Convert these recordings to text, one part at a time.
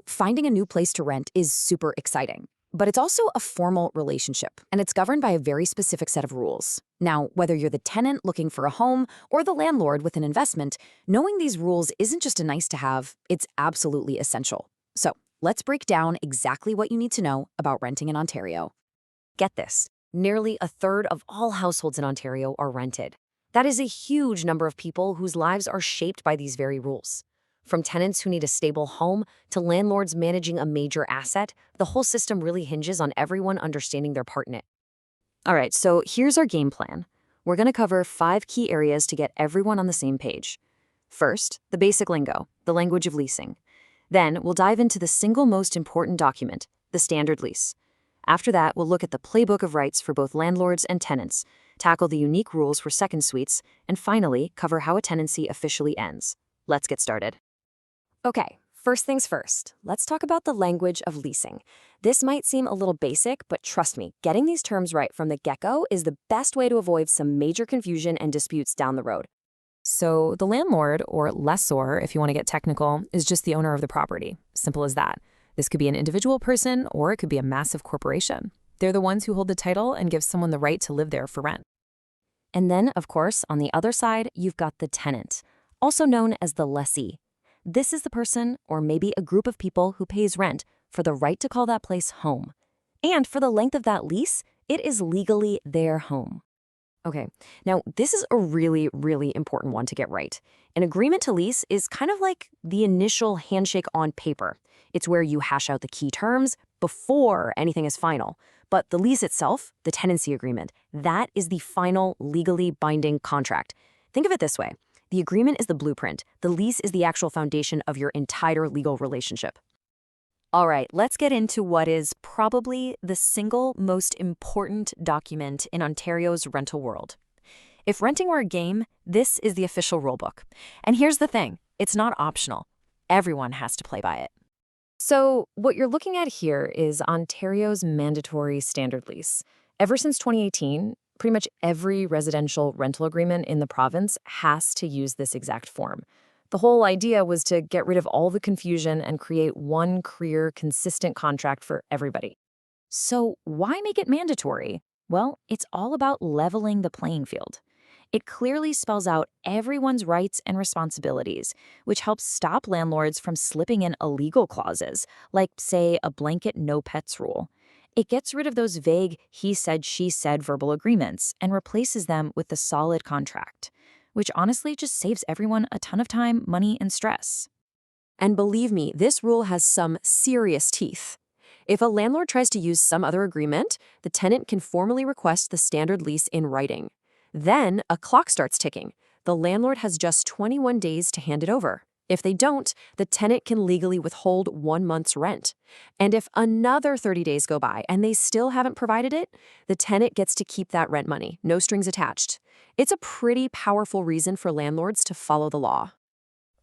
Finding a new place to rent is super exciting. But it's also a formal relationship, and it's governed by a very specific set of rules. Now, whether you're the tenant looking for a home or the landlord with an investment, knowing these rules isn't just a nice to have, it's absolutely essential. So, let's break down exactly what you need to know about renting in Ontario. Get this, nearly a third of all households in Ontario are rented. That is a huge number of people whose lives are shaped by these very rules. From tenants who need a stable home to landlords managing a major asset, the whole system really hinges on everyone understanding their part in it. All right, so here's our game plan. We're going to cover 5 key areas to get everyone on the same page. First, the basic lingo, the language of leasing. Then, we'll dive into the single most important document, the standard lease. After that, we'll look at the playbook of rights for both landlords and tenants, tackle the unique rules for second suites, and finally, cover how a tenancy officially ends. Let's get started. Okay, first things first, let's talk about the language of leasing. This might seem a little basic, but trust me, getting these terms right from the get-go is the best way to avoid some major confusion and disputes down the road. So the landlord, or lessor if you want to get technical, is just the owner of the property. Simple as that. This could be an individual person or it could be a massive corporation. They're the ones who hold the title and give someone the right to live there for rent. And then, of course, on the other side, you've got the tenant, also known as the lessee. This is the person, or maybe a group of people, who pays rent for the right to call that place home. And for the length of that lease, it is legally their home. Okay, now this is a really, really important one to get right. An agreement to lease is kind of like the initial handshake on paper. It's where you hash out the key terms before anything is final. But the lease itself, the tenancy agreement, that is the final legally binding contract. Think of it this way. The agreement is the blueprint. The lease is the actual foundation of your entire legal relationship. All right, let's get into what is probably the single most important document in Ontario's rental world. If renting were a game, this is the official rulebook. And here's the thing, it's not optional. Everyone has to play by it. So what you're looking at here is Ontario's mandatory standard lease. Ever since 2018, pretty much every residential rental agreement in the province has to use this exact form. The whole idea was to get rid of all the confusion and create one clear, consistent contract for everybody. So why make it mandatory? Well, it's all about leveling the playing field. It clearly spells out everyone's rights and responsibilities, which helps stop landlords from slipping in illegal clauses, like, say, a blanket no pets rule. It gets rid of those vague he said, she said verbal agreements and replaces them with the solid contract, which honestly just saves everyone a ton of time, money, and stress. And believe me, this rule has some serious teeth. If a landlord tries to use some other agreement, the tenant can formally request the standard lease in writing. Then a clock starts ticking. The landlord has just 21 days to hand it over. If they don't, the tenant can legally withhold 1 month's rent. And if another 30 days go by and they still haven't provided it, the tenant gets to keep that rent money, no strings attached. It's a pretty powerful reason for landlords to follow the law.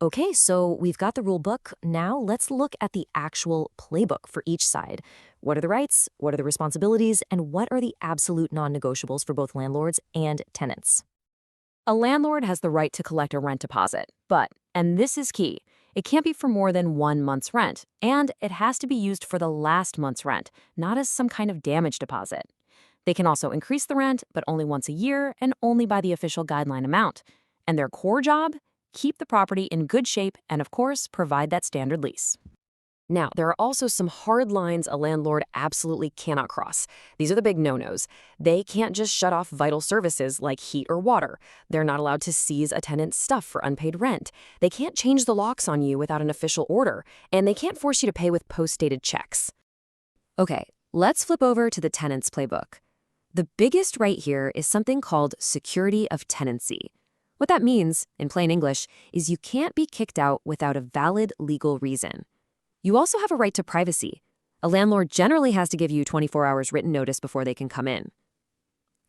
Okay, so we've got the rule book. Now let's look at the actual playbook for each side. What are the rights? What are the responsibilities? And what are the absolute non-negotiables for both landlords and tenants? A landlord has the right to collect a rent deposit, but, and this is key, it can't be for more than 1 month's rent, and it has to be used for the last month's rent, not as some kind of damage deposit. They can also increase the rent, but only once a year and only by the official guideline amount. And their core job? Keep the property in good shape and, of course, provide that standard lease. Now, there are also some hard lines a landlord absolutely cannot cross. These are the big no-nos. They can't just shut off vital services like heat or water. They're not allowed to seize a tenant's stuff for unpaid rent. They can't change the locks on you without an official order. And they can't force you to pay with post-dated checks. Okay, let's flip over to the tenant's playbook. The biggest right here is something called security of tenancy. What that means, in plain English, is you can't be kicked out without a valid legal reason. You also have a right to privacy. A landlord generally has to give you 24 hours written notice before they can come in.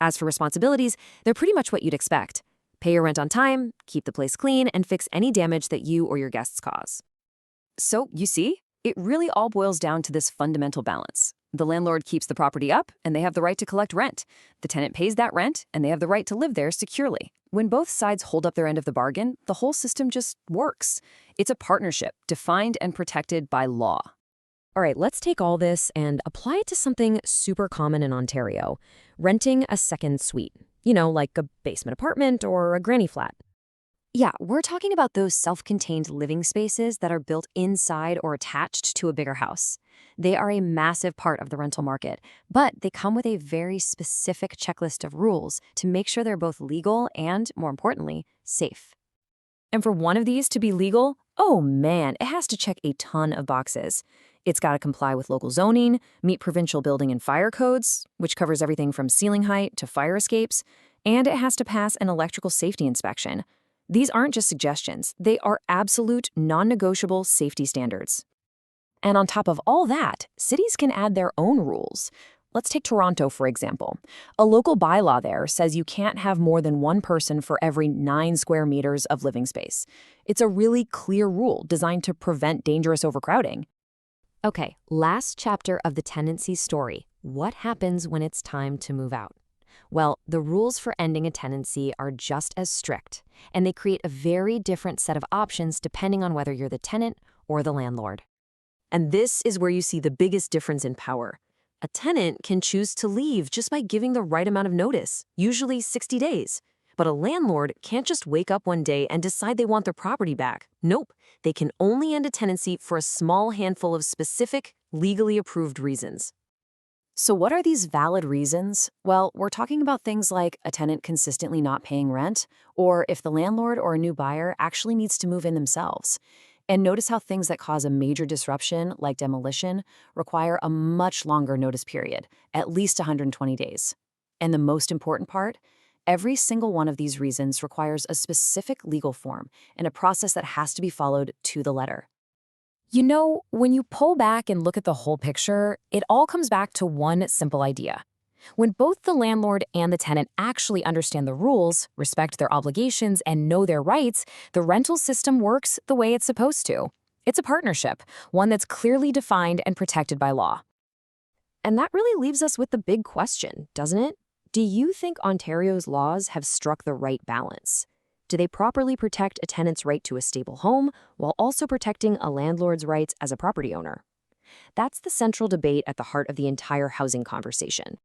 As for responsibilities, they're pretty much what you'd expect. Pay your rent on time, keep the place clean, and fix any damage that you or your guests cause. So, you see, it really all boils down to this fundamental balance. The landlord keeps the property up, and they have the right to collect rent. The tenant pays that rent, and they have the right to live there securely. When both sides hold up their end of the bargain, the whole system just works. It's a partnership, defined and protected by law. All right, let's take all this and apply it to something super common in Ontario, renting a second suite. Like a basement apartment or a granny flat. Yeah, we're talking about those self-contained living spaces that are built inside or attached to a bigger house. They are a massive part of the rental market, but they come with a very specific checklist of rules to make sure they're both legal and, more importantly, safe. And for one of these to be legal, oh man, it has to check a ton of boxes. It's got to comply with local zoning, meet provincial building and fire codes, which covers everything from ceiling height to fire escapes, and it has to pass an electrical safety inspection. These aren't just suggestions, they are absolute, non-negotiable safety standards. And on top of all that, cities can add their own rules. Let's take Toronto, for example. A local bylaw there says you can't have more than one person for every 9 square meters of living space. It's a really clear rule designed to prevent dangerous overcrowding. Okay, last chapter of the tenancy story. What happens when it's time to move out? Well, the rules for ending a tenancy are just as strict, and they create a very different set of options depending on whether you're the tenant or the landlord. And this is where you see the biggest difference in power. A tenant can choose to leave just by giving the right amount of notice, usually 60 days. But a landlord can't just wake up one day and decide they want their property back. Nope, they can only end a tenancy for a small handful of specific, legally approved reasons. So what are these valid reasons? Well, we're talking about things like a tenant consistently not paying rent, or if the landlord or a new buyer actually needs to move in themselves. And notice how things that cause a major disruption, like demolition, require a much longer notice period, at least 120 days. And the most important part, every single one of these reasons requires a specific legal form and a process that has to be followed to the letter. When you pull back and look at the whole picture, it all comes back to one simple idea. When both the landlord and the tenant actually understand the rules, respect their obligations, and know their rights, the rental system works the way it's supposed to. It's a partnership, one that's clearly defined and protected by law. And that really leaves us with the big question, doesn't it? Do you think Ontario's laws have struck the right balance? Do they properly protect a tenant's right to a stable home while also protecting a landlord's rights as a property owner? That's the central debate at the heart of the entire housing conversation.